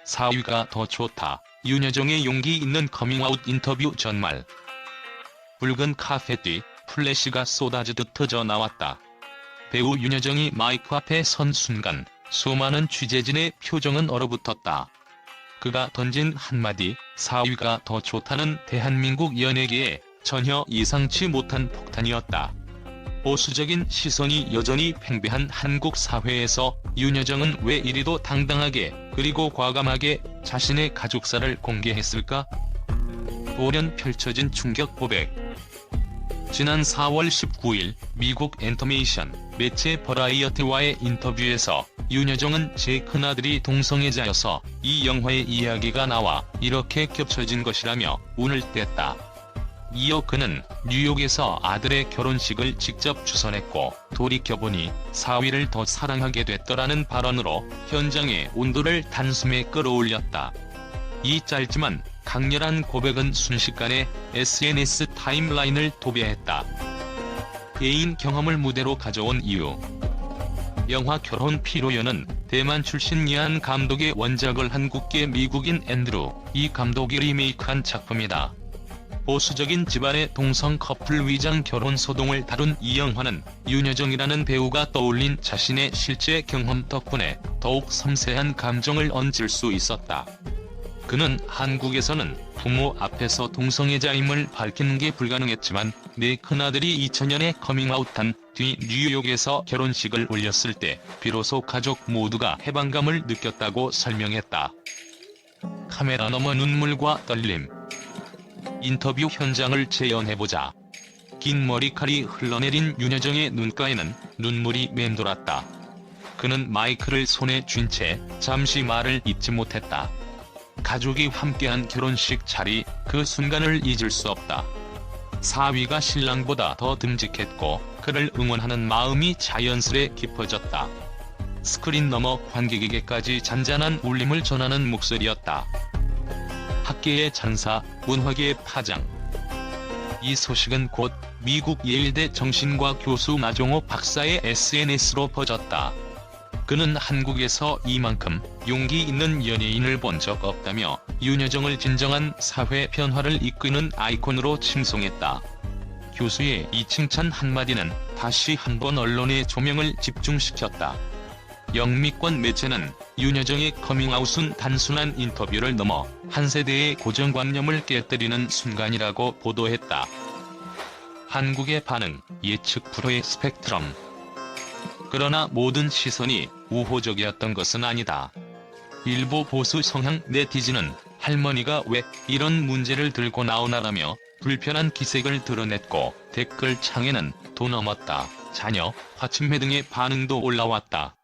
4위가 더 좋다. 윤여정의 용기 있는 커밍아웃 인터뷰 전말. 붉은 카페 뒤 플래시가 쏟아지듯 터져 나왔다. 배우 윤여정이 마이크 앞에 선 순간 수많은 취재진의 표정은 얼어붙었다. 그가 던진 한마디 4위가 더 좋다는 대한민국 연예계에 전혀 예상치 못한 폭탄이었다. 보수적인 시선이 여전히 팽배한 한국 사회에서 윤여정은 왜 이리도 당당하게 그리고 과감하게 자신의 가족사를 공개했을까? 돌연 펼쳐진 충격 고백. 지난 4월 19일 미국 애니메이션 매체 버라이어티와의 인터뷰에서 윤여정은 제 큰아들이 동성애자여서 이 영화의 이야기가 나와 이렇게 겹쳐진 것이라며 운을 뗐다. 이어 그는 뉴욕에서 아들의 결혼식을 직접 주선했고 돌이켜보니 4위를 더 사랑하게 됐더라는 발언으로 현장의 온도를 단숨에 끌어올렸다. 이 짧지만 강렬한 고백은 순식간에 SNS 타임라인을 도배했다. 개인 경험을 무대로 가져온 이유. 영화 결혼 피로연은 대만 출신 이안 감독의 원작을 한국계 미국인 앤드루 이 감독이 리메이크한 작품이다. 보수적인 집안의 동성 커플 위장 결혼 소동을 다룬 이 영화는 윤여정이라는 배우가 떠올린 자신의 실제 경험 덕분에 더욱 섬세한 감정을 얹을 수 있었다. 그는 한국에서는 부모 앞에서 동성애자임을 밝히는 게 불가능했지만 내 큰아들이 2000년에 커밍아웃한 뒤 뉴욕에서 결혼식을 올렸을 때 비로소 가족 모두가 해방감을 느꼈다고 설명했다. 카메라 너머 눈물과 떨림. 인터뷰 현장을 재현해보자. 긴 머리칼이 흘러내린 윤여정의 눈가에는 눈물이 맴돌았다. 그는 마이크를 손에 쥔 채 잠시 말을 잇지 못했다. 가족이 함께한 결혼식 자리, 그 순간을 잊을 수 없다. 4위가 신랑보다 더 듬직했고 그를 응원하는 마음이 자연스레 깊어졌다. 스크린 너머 관객에게까지 잔잔한 울림을 전하는 목소리였다. 학계의 찬사, 문화계의 파장. 이 소식은 곧 미국 예일대 정신과 교수 나종호 박사의 SNS로 퍼졌다. 그는 한국에서 이만큼 용기 있는 연예인을 본 적 없다며 윤여정을 진정한 사회 변화를 이끄는 아이콘으로 칭송했다. 교수의 이 칭찬 한마디는 다시 한번 언론의 조명을 집중시켰다. 영미권 매체는 윤여정의 커밍아웃은 단순한 인터뷰를 넘어 한 세대의 고정관념을 깨뜨리는 순간이라고 보도했다. 한국의 반응, 예측 불허의 스펙트럼. 그러나 모든 시선이 우호적이었던 것은 아니다. 일부 보수 성향 네티즌은 할머니가 왜 이런 문제를 들고 나오나라며 불편한 기색을 드러냈고 댓글 창에는 도 넘었다, 자녀, 화침회 등의 반응도 올라왔다.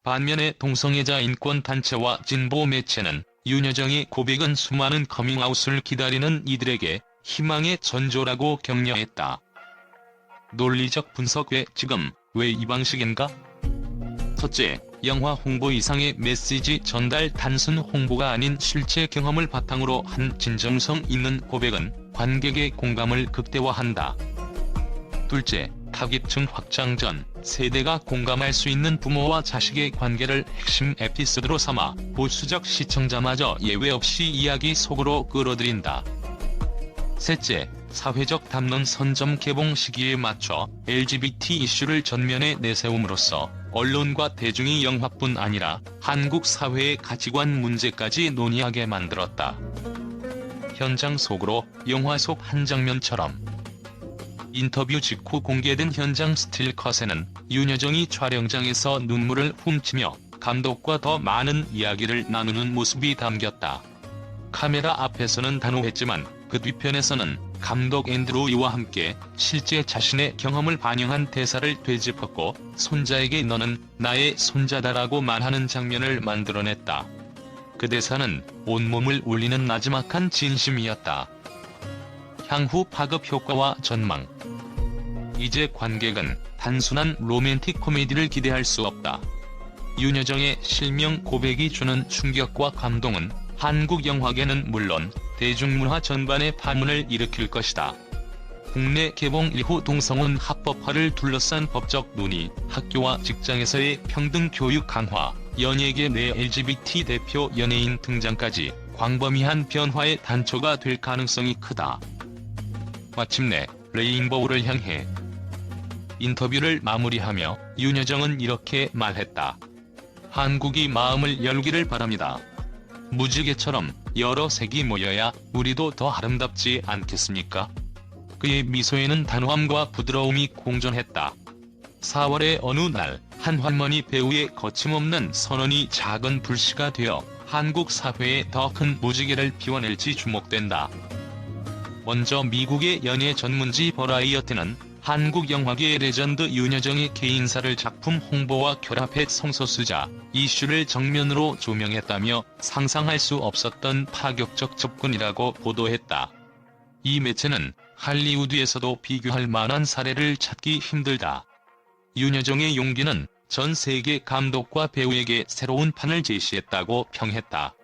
반면에 동성애자 인권단체와 진보 매체는 윤여정의 고백은 수많은 커밍아웃을 기다리는 이들에게 희망의 전조라고 격려했다. 논리적 분석. 왜 지금, 왜 이 방식인가? 첫째, 영화 홍보 이상의 메시지 전달. 단순 홍보가 아닌 실제 경험을 바탕으로 한 진정성 있는 고백은 관객의 공감을 극대화한다. 둘째, 타깃층 확장. 전 세대가 공감할 수 있는 부모와 자식의 관계를 핵심 에피소드로 삼아 보수적 시청자마저 예외 없이 이야기 속으로 끌어들인다. 셋째, 사회적 담론. 선점 개봉 시기에 맞춰 LGBT 이슈를 전면에 내세움으로써 언론과 대중이 영화뿐 아니라 한국 사회의 가치관 문제까지 논의하게 만들었다. 현장 속으로. 영화 속 한 장면처럼. 인터뷰 직후 공개된 현장 스틸컷에는 윤여정이 촬영장에서 눈물을 훔치며 감독과 더 많은 이야기를 나누는 모습이 담겼다. 카메라 앞에서는 단호했지만 그 뒤편에서는 감독 앤드루 이와 함께 실제 자신의 경험을 반영한 대사를 되짚었고 손자에게 너는 나의 손자다라고 말하는 장면을 만들어냈다. 그 대사는 온몸을 울리는 나지막한 진심이었다. 향후 파급 효과와 전망. 이제 관객은 단순한 로맨틱 코미디를 기대할 수 없다. 윤여정의 실명 고백이 주는 충격과 감동은 한국 영화계는 물론 대중문화 전반에 파문을 일으킬 것이다. 국내 개봉 이후 동성혼 합법화를 둘러싼 법적 논의, 학교와 직장에서의 평등 교육 강화, 연예계 내 LGBT 대표 연예인 등장까지 광범위한 변화의 단초가 될 가능성이 크다. 마침내 레인보우를 향해 인터뷰를 마무리하며 윤여정은 이렇게 말했다. 한국이 마음을 열기를 바랍니다. 무지개처럼 여러 색이 모여야 우리도 더 아름답지 않겠습니까? 그의 미소에는 단호함과 부드러움이 공존했다. 4월의 어느 날 한 할머니 배우의 거침없는 선언이 작은 불씨가 되어 한국 사회에 더 큰 무지개를 피워낼지 주목된다. 먼저 미국의 연예 전문지 버라이어티는 한국 영화계의 레전드 윤여정의 개인사를 작품 홍보와 결합해 성소수자 이슈를 정면으로 조명했다며 상상할 수 없었던 파격적 접근이라고 보도했다. 이 매체는 할리우드에서도 비교할 만한 사례를 찾기 힘들다. 윤여정의 용기는 전 세계 감독과 배우에게 새로운 판을 제시했다고 평했다.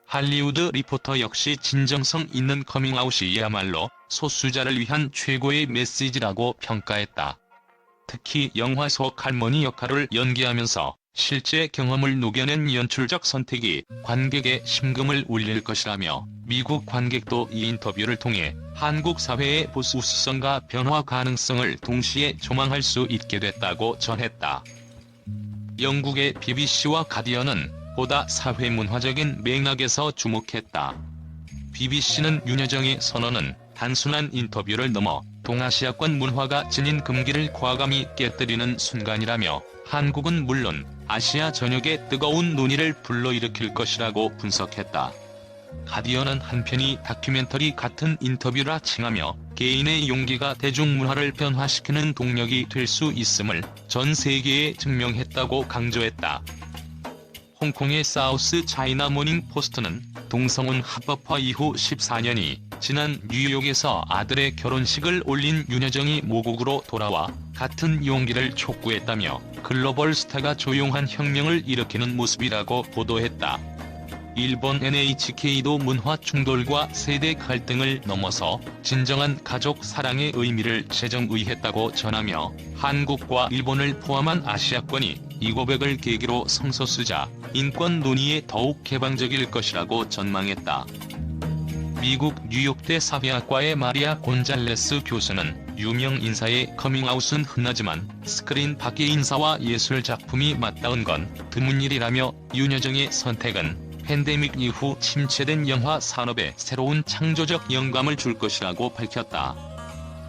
할리우드 리포터 역시 진정성 있는 커밍아웃이야말로 소수자를 위한 최고의 메시지라고 평가했다. 특히 영화 속 할머니 역할을 연기하면서 실제 경험을 녹여낸 연출적 선택이 관객의 심금을 울릴 것이라며 미국 관객도 이 인터뷰를 통해 한국 사회의 보수성과 변화 가능성을 동시에 조망할 수 있게 됐다고 전했다. 영국의 BBC와 가디언은 보다 사회문화적인 맥락에서 주목했다. BBC는 윤여정의 선언은 단순한 인터뷰를 넘어 동아시아권 문화가 지닌 금기를 과감히 깨뜨리는 순간이라며 한국은 물론 아시아 전역에 뜨거운 논의를 불러일으킬 것이라고 분석했다. 가디언은 한편이 다큐멘터리 같은 인터뷰라 칭하며 개인의 용기가 대중문화를 변화시키는 동력이 될 수 있음을 전 세계에 증명했다고 강조했다. 홍콩의 사우스 차이나 모닝 포스트는 동성혼 합법화 이후 14년이 지난 뉴욕에서 아들의 결혼식을 올린 윤여정이 모국으로 돌아와 같은 용기를 촉구했다며 글로벌 스타가 조용한 혁명을 일으키는 모습이라고 보도했다. 일본 NHK도 문화 충돌과 세대 갈등을 넘어서 진정한 가족 사랑의 의미를 재정의했다고 전하며 한국과 일본을 포함한 아시아권이 이 고백을 계기로 성소수자 인권 논의에 더욱 개방적일 것이라고 전망했다. 미국 뉴욕대 사회학과의 마리아 곤잘레스 교수는 유명 인사의 커밍아웃은 흔하지만 스크린 밖의 인사와 예술 작품이 맞닿은 건 드문 일이라며 윤여정의 선택은 팬데믹 이후 침체된 영화 산업에 새로운 창조적 영감을 줄 것이라고 밝혔다.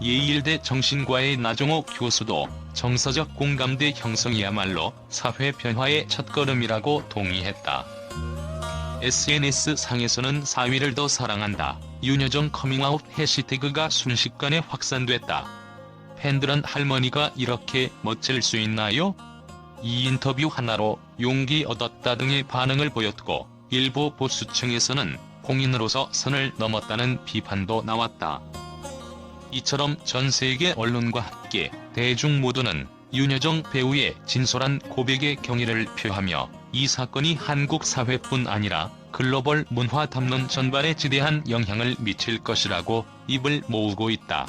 예일대 정신과의 나종호 교수도 정서적 공감대 형성이야말로 사회 변화의 첫걸음이라고 동의했다. SNS상에서는 사위를 더 사랑한다. 윤여정 커밍아웃 해시태그가 순식간에 확산됐다. 팬들은 할머니가 이렇게 멋질 수 있나요? 이 인터뷰 하나로 용기 얻었다 등의 반응을 보였고 일부 보수층에서는 공인으로서 선을 넘었다는 비판도 나왔다. 이처럼 전 세계 언론과 함께 대중 모두는 윤여정 배우의 진솔한 고백에 경의를 표하며 이 사건이 한국 사회뿐 아니라 글로벌 문화 담론 전반에 지대한 영향을 미칠 것이라고 입을 모으고 있다.